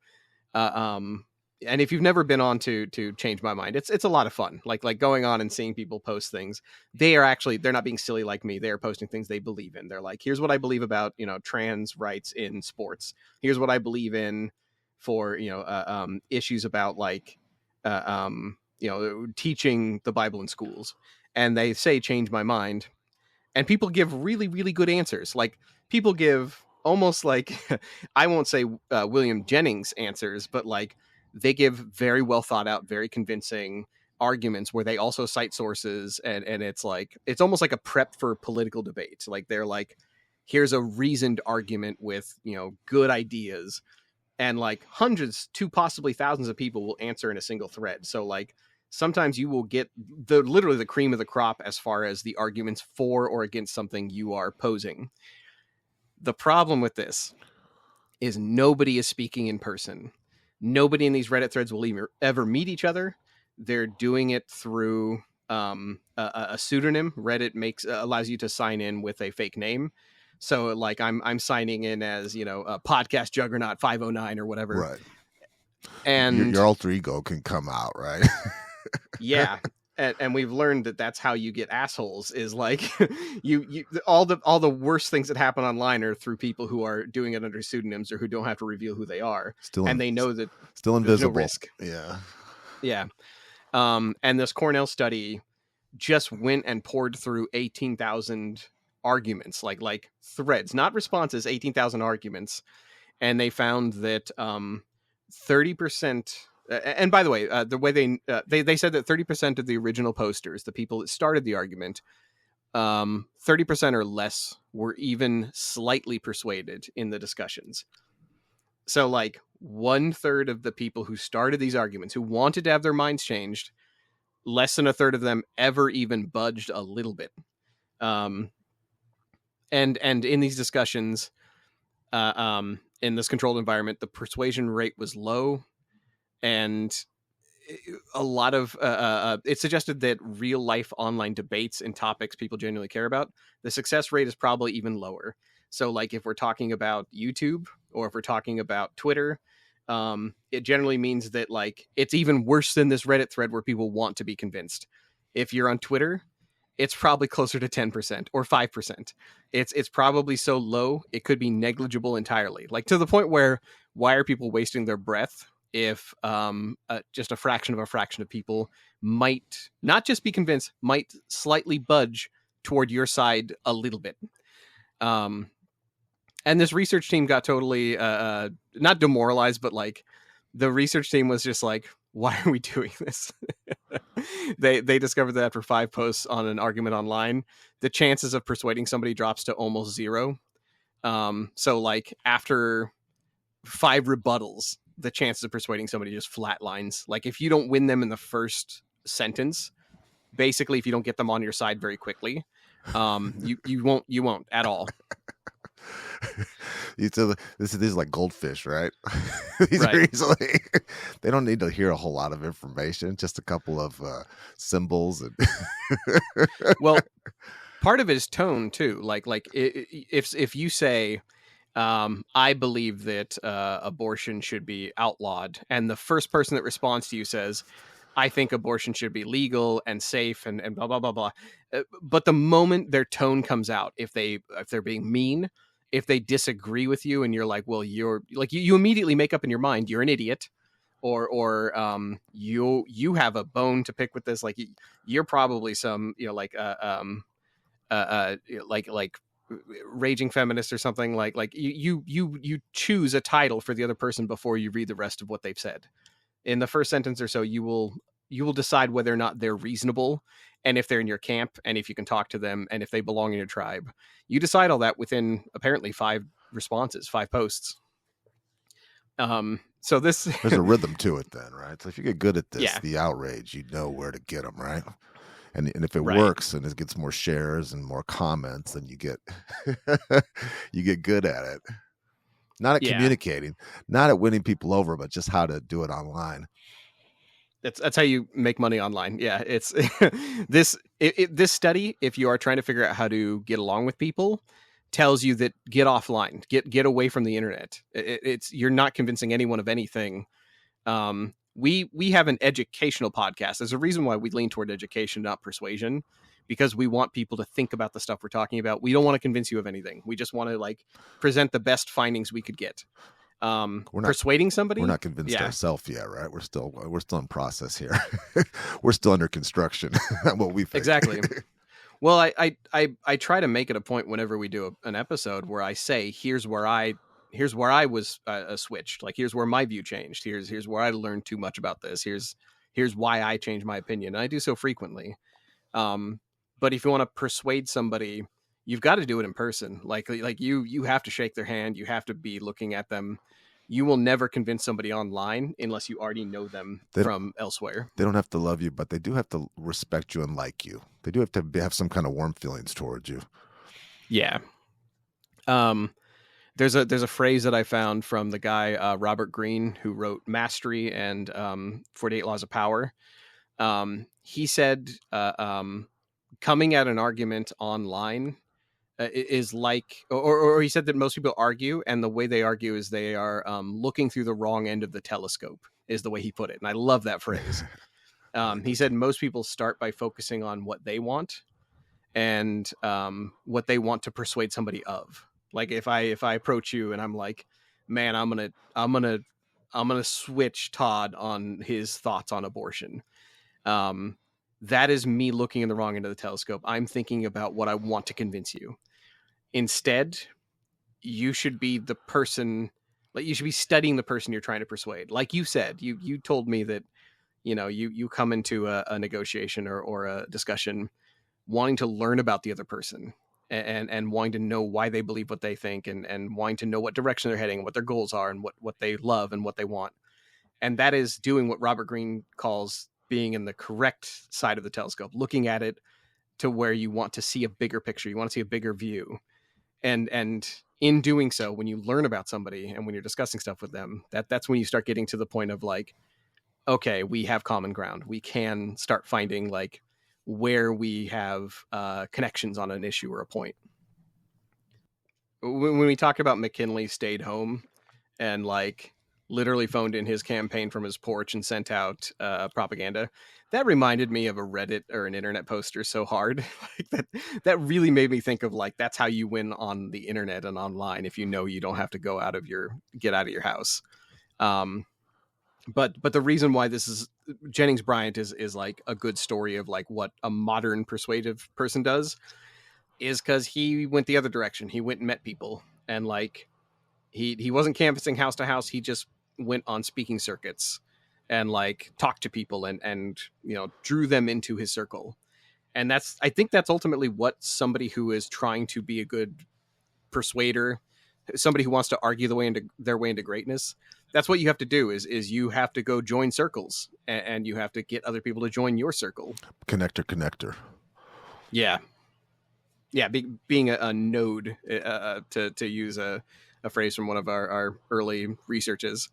and if you've never been on to Change My Mind, it's a lot of fun. Like going on and seeing people post things. They're not being silly like me. They're posting things they believe in. They're like, here's what I believe about, trans rights in sports. Here's what I believe in for, issues about like, teaching the Bible in schools. And they say, change my mind. And people give really, really good answers. Like people give almost like, I won't say William Jennings answers, but like they give very well thought out, very convincing arguments where they also cite sources, and it's like, it's almost like a prep for political debate. Like they're like, here's a reasoned argument with, you know, good ideas, and like hundreds to possibly thousands of people will answer in a single thread. So like sometimes you will get literally the cream of the crop as far as the arguments for or against something you are posing. The problem with this is nobody is speaking in person. Nobody in these Reddit threads will ever meet each other. They're doing it through a pseudonym. Reddit allows you to sign in with a fake name. So like I'm signing in as, you know, a podcast juggernaut 509 or whatever. Right. And your alter ego can come out, right? Yeah. And we've learned that that's how you get assholes, is like you all the worst things that happen online are through people who are doing it under pseudonyms or who don't have to reveal who they are. And they know that still invisible. No risk. Yeah. Yeah. And this Cornell study just went and poured through 18,000 arguments, like threads, not responses, 18,000 arguments. And they found that 30%, and by the way, the way they said that 30% of the original posters, the people that started the argument, 30% or less were even slightly persuaded in the discussions. So like 1/3 of the people who started these arguments, who wanted to have their minds changed, less than 1/3 of them ever even budged a little bit. And in these discussions, in this controlled environment, the persuasion rate was low, and a lot of it suggested that real life online debates and topics people genuinely care about, the success rate is probably even lower. So like if we're talking about YouTube or if we're talking about Twitter, it generally means that like it's even worse than this Reddit thread where people want to be convinced. If you're on Twitter, it's probably closer to 10% or 5%. It's probably so low, it could be negligible entirely. Like to the point where, why are people wasting their breath if just a fraction of people might not just be convinced, might slightly budge toward your side a little bit. And this research team got totally not demoralized, but like the research team was just like, why are we doing this? They discovered that after 5 posts on an argument online, the chances of persuading somebody drops to almost 0. So like after 5 rebuttals, the chances of persuading somebody just flatlines. Like if you don't win them in the first sentence, basically if you don't get them on your side very quickly, you won't at all. These are like goldfish, right? These Right. are easily, they don't need to hear a whole lot of information, just a couple of symbols. And Well, part of it is tone too. Like if you say, I believe that abortion should be outlawed, and the first person that responds to you says, I think abortion should be legal and safe and blah blah blah blah. But the moment their tone comes out, if they're being mean, if they disagree with you, and you're like, well, you're like, you immediately make up in your mind you're an idiot, or you have a bone to pick with this. Like you're probably some, you know, like raging feminist or something. Like you choose a title for the other person before you read the rest of what they've said. In the first sentence or so, you will decide whether or not they're reasonable, and if they're in your camp, and if you can talk to them, and if they belong in your tribe. You decide all that within apparently 5 responses, 5 posts. So this there's a rhythm to it then, right? So if you get good at this, Yeah. the outrage, you know where to get them, right? And if it Right. works and it gets more shares and more comments, then you get you get good at it. Not at Yeah. communicating, not at winning people over, but just how to do it online. That's how you make money online. Yeah, it's this study, if you are trying to figure out how to get along with people, tells you that get offline, get away from the internet. You're not convincing anyone of anything. We have an educational podcast. There's a reason why we lean toward education, not persuasion, because we want people to think about the stuff we're talking about. We don't want to convince you of anything. We just want to like present the best findings we could get. Persuading somebody, we're not convinced ourselves yet, right? We're still in process here. We're still under construction. What we think. Exactly. Well, I try to make it a point whenever we do an episode where I say, here's where I here's where I was switched. Like, here's where my view changed. Here's where I learned too much about this. Here's why I changed my opinion. And I do so frequently. But if you want to persuade somebody, you've got to do it in person. Like you have to shake their hand. You have to be looking at them. You will never convince somebody online unless you already know them from elsewhere. They don't have to love you, but they do have to respect you and like you. They do have to have some kind of warm feelings towards you. Yeah. There's a phrase that I found from the guy, Robert Greene, who wrote Mastery and 48 Laws of Power. He said, coming at an argument online is like, or he said that most people argue, and the way they argue is they are looking through the wrong end of the telescope, is the way he put it. And I love that phrase. He said most people start by focusing on what they want and what they want to persuade somebody of. Like if I approach you and I'm like, man, I'm gonna switch Todd on his thoughts on abortion. That is me looking in the wrong end of the telescope. I'm thinking about what I want to convince you. Instead, you should be the person, like you should be studying the person you're trying to persuade. Like you said, you told me that, you come into a negotiation or a discussion wanting to learn about the other person and wanting to know why they believe what they think and wanting to know what direction they're heading, what their goals are and what they love and what they want. And that is doing what Robert Greene calls being in the correct side of the telescope, looking at it to where you want to see a bigger picture. You want to see a bigger view. And in doing so, when you learn about somebody and when you're discussing stuff with them, that's when you start getting to the point of like, okay, we have common ground. We can start finding like where we have connections on an issue or a point. When we talked about McKinley stayed home and like literally phoned in his campaign from his porch and sent out propaganda, that reminded me of a Reddit or an internet poster so hard. Like that really made me think of like, that's how you win on the internet and online if you know you don't have to get out of your house. But the reason why this is Jennings Bryan is like a good story of like what a modern persuasive person does is because he went the other direction. He went and met people and like he wasn't canvassing house to house. He just went on speaking circuits and like talked to people and drew them into his circle. And I think that's ultimately what somebody who is trying to be a good persuader, somebody who wants to argue their way into greatness, that's what you have to do is you have to go join circles and you have to get other people to join your circle. Connector. Yeah. Yeah. Being a node, to use a phrase from one of our early researches.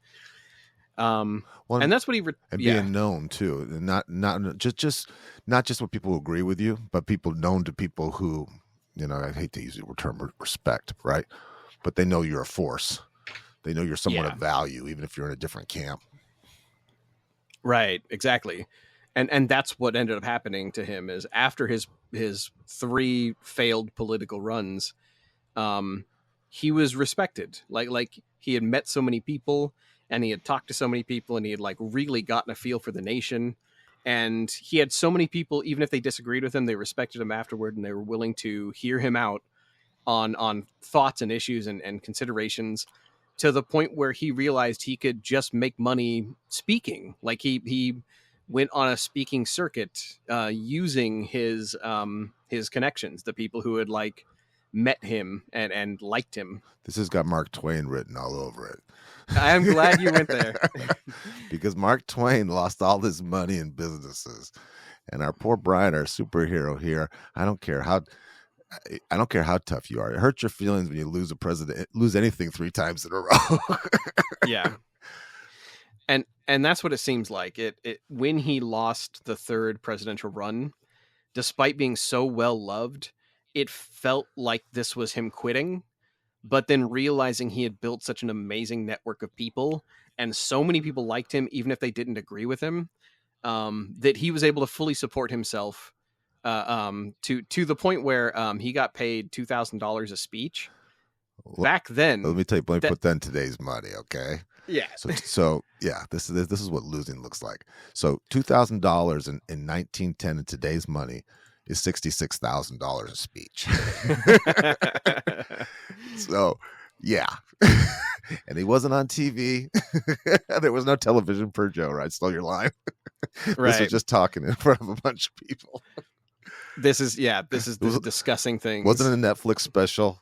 And that's what being known too, not just what people agree with you, but people known to people who, I hate to use the term respect, right? But they know you're a force. They know you're someone of value, even if you're in a different camp. Right. Exactly. And that's what ended up happening to him is after his 3 failed political runs, he was respected. Like he had met so many people and he had talked to so many people and he had like really gotten a feel for the nation. And he had so many people, even if they disagreed with him, they respected him afterward and they were willing to hear him out on thoughts and issues and considerations, to the point where he realized he could just make money speaking. Like he went on a speaking circuit using his connections, the people who had like met him and liked him. This has got Mark Twain written all over it. I'm glad you went there. Because Mark Twain lost all his money in businesses. And our poor Brian, our superhero here, I don't care how tough you are. It hurts your feelings when you lose anything 3 times in a row. Yeah. And that's what it seems like. It when he lost the 3rd presidential run, despite being so well loved, it felt like this was him quitting. But then realizing he had built such an amazing network of people and so many people liked him, even if they didn't agree with him, that he was able to fully support himself to the point where he got paid $2,000 a speech. Back then, let me put that in today's money, okay? Yeah. So yeah, this is what losing looks like. So $2,000 in 1910 in today's money is $66,000 a speech. So yeah. And he wasn't on TV. There was no television per Joe, right? Stole your line. This was just talking in front of a bunch of people. This is discussing things. Wasn't a Netflix special.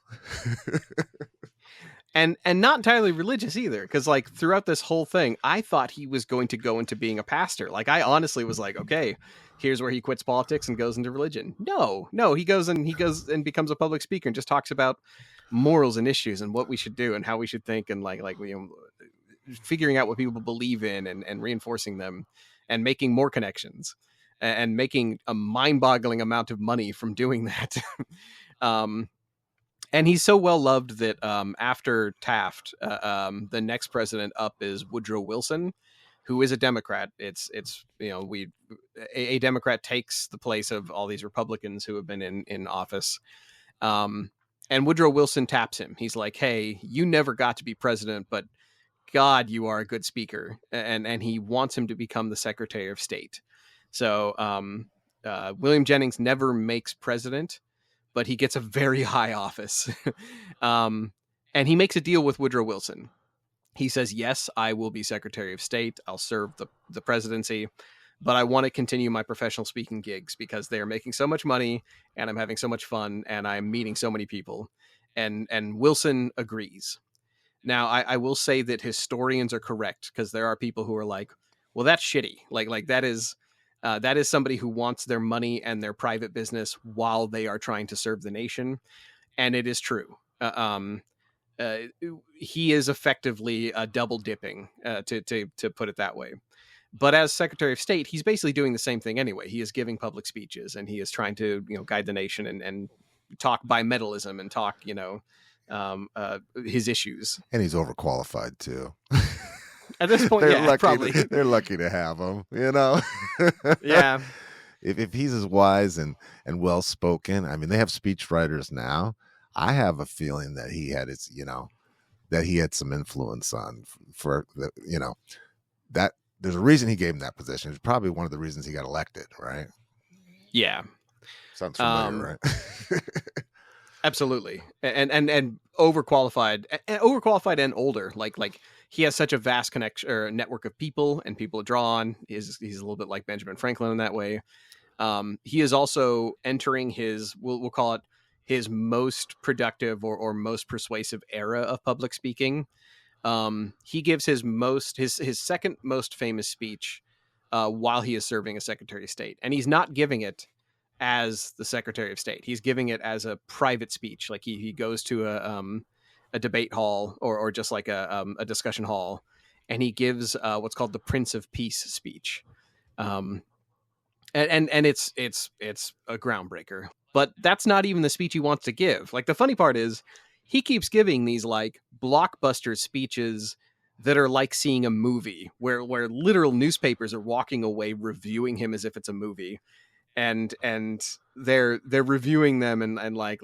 And not entirely religious either, because like throughout this whole thing, I thought he was going to go into being a pastor. Like I honestly was like, okay, here's where he quits politics and goes into religion. No, he goes and becomes a public speaker and just talks about morals and issues and what we should do and how we should think and like figuring out what people believe in and reinforcing them and making more connections and making a mind-boggling amount of money from doing that. And he's so well loved that after Taft, the next president up is Woodrow Wilson, who is a Democrat. It's a Democrat takes the place of all these Republicans who have been in office. And Woodrow Wilson taps him. He's like, "Hey, you never got to be president, but God, you are a good speaker." And he wants him to become the Secretary of State. So William Jennings never makes president, but he gets a very high office. And he makes a deal with Woodrow Wilson. He says, yes, I will be Secretary of State. I'll serve the presidency, but I want to continue my professional speaking gigs because they are making so much money and I'm having so much fun and I'm meeting so many people. And Wilson agrees. Now, I will say that historians are correct because there are people who are like, well, that's shitty. Like that is somebody who wants their money and their private business while they are trying to serve the nation. And it is true. He is effectively double dipping, to put it that way. But as Secretary of State, he's basically doing the same thing anyway. He is giving public speeches and he is trying to guide the nation and talk bimetallism and talk his issues. And he's overqualified too. At this point, they're lucky to have him, Yeah. If he's as wise and well spoken, I mean, they have speech writers now. I have a feeling that he had that he had some influence on that. There's a reason he gave him that position. It's probably one of the reasons he got elected, right? Yeah. Sounds familiar, right? Absolutely. And overqualified and older. Like he has such a vast connection or network of people and people to draw on. He's a little bit like Benjamin Franklin in that way. He is also entering his, we'll call it his most productive or most persuasive era of public speaking. He gives his second most famous speech while he is serving as Secretary of State. And he's not giving it as the Secretary of State. He's giving it as a private speech. Like he goes to a debate hall or just like a discussion hall, and he gives what's called the Prince of Peace speech. And it's a groundbreaker. But that's not even the speech he wants to give. Like the funny part is he keeps giving these like blockbuster speeches that are like seeing a movie where literal newspapers are walking away reviewing him as if it's a movie. And they're reviewing them and like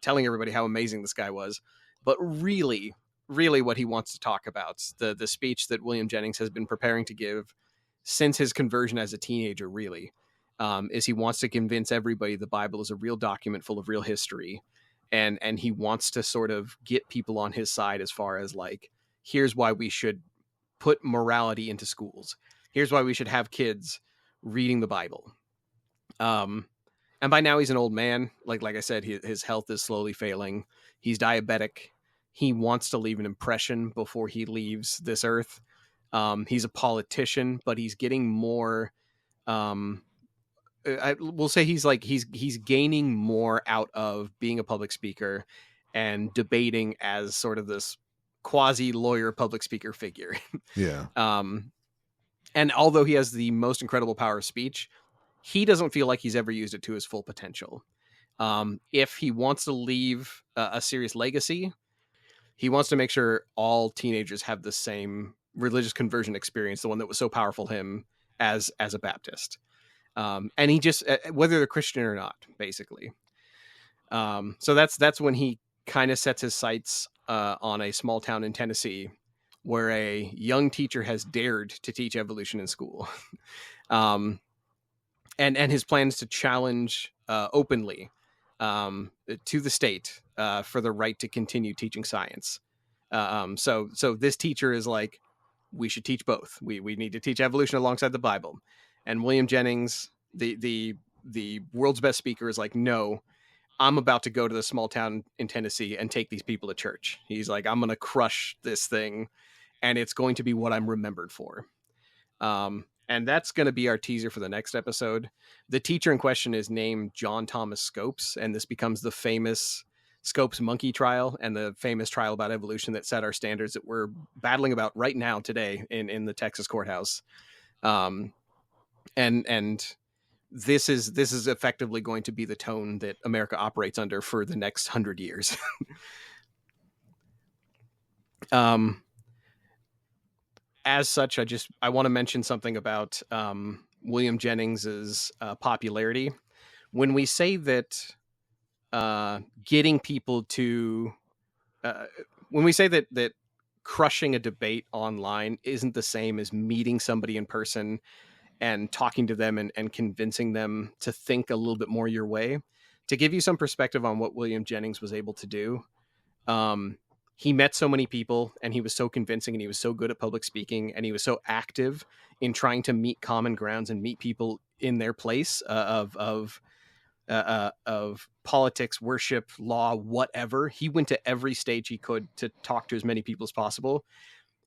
telling everybody how amazing this guy was. But really what he wants to talk about, the speech that William Jennings has been preparing to give since his conversion as a teenager, really, is he wants to convince everybody the Bible is a real document full of real history. And he wants to sort of get people on his side as far as like, here's why we should put morality into schools. Here's why we should have kids reading the Bible. And by now he's an old man. Like I said, his health is slowly failing. He's diabetic. He wants to leave an impression before he leaves this earth. He's a politician, but he's getting more, I will say he's gaining more out of being a public speaker and debating as sort of this quasi lawyer public speaker figure. Yeah. And although he has the most incredible power of speech, he doesn't feel like he's ever used it to his full potential. If he wants to leave a serious legacy, he wants to make sure all teenagers have the same religious conversion experience, the one that was so powerful to him as a Baptist. And he just, whether they're Christian or not, basically. So that's when he kind of sets his sights on a small town in Tennessee where a young teacher has dared to teach evolution in school. And his plans to challenge openly to the state for the right to continue teaching science. So this teacher is like, we should teach both. We need to teach evolution alongside the Bible. And William Jennings, the world's best speaker, is like, no, I'm about to go to the small town in Tennessee and take these people to church. He's like, I'm going to crush this thing, and it's going to be what I'm remembered for. And that's going to be our teaser for the next episode. The teacher in question is named John Thomas Scopes, and this becomes the famous Scopes monkey trial and the famous trial about evolution that set our standards that we're battling about right now today in the Texas courthouse. And this is effectively going to be the tone that America operates under for the next 100 years. As such, I want to mention something about William Jennings's popularity. When we say that getting people to, when we say that crushing a debate online isn't the same as meeting somebody in person and talking to them and convincing them to think a little bit more your way, to give you some perspective on what William Jennings was able to do. He met so many people, and he was so convincing, and he was so good at public speaking, and he was so active in trying to meet common grounds and meet people in their place of politics, worship, law, whatever. He went to every stage he could to talk to as many people as possible.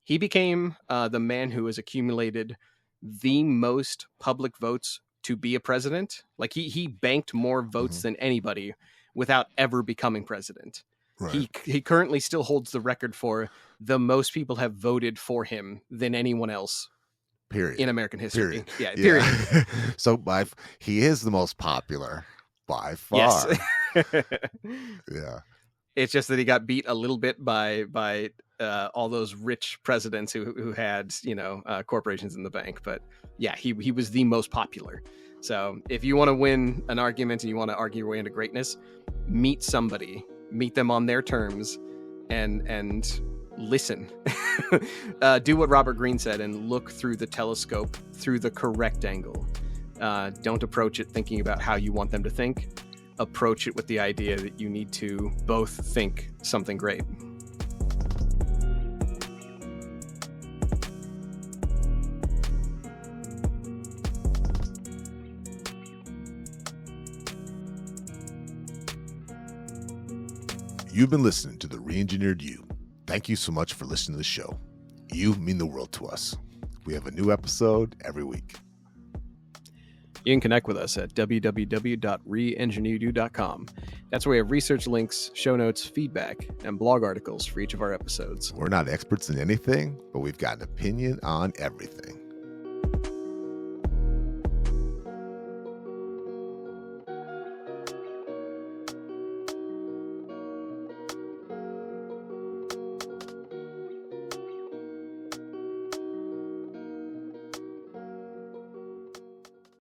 He became the man who has accumulated the most public votes to be a president. Like he banked more votes than anybody without ever becoming president. Right. He currently still holds the record for the most people have voted for him than anyone else. Period. In American history. Period. Yeah. Period. So he is the most popular by far. Yes. Yeah. It's just that he got beat a little bit by all those rich presidents who had, corporations in the bank. But yeah, he was the most popular. So if you want to win an argument and you want to argue your way into greatness, meet somebody. Meet them on their terms and listen. Do what Robert Greene said and look through the telescope through the correct angle. Don't approach it thinking about how you want them to think. Approach it with the idea that you need to both think something great. You've been listening to The Reengineered You. Thank you so much for listening to the show. You mean the world to us. We have a new episode every week. You can connect with us at www.reengineeredyou.com. That's where we have research links, show notes, feedback, and blog articles for each of our episodes. We're not experts in anything, but we've got an opinion on everything.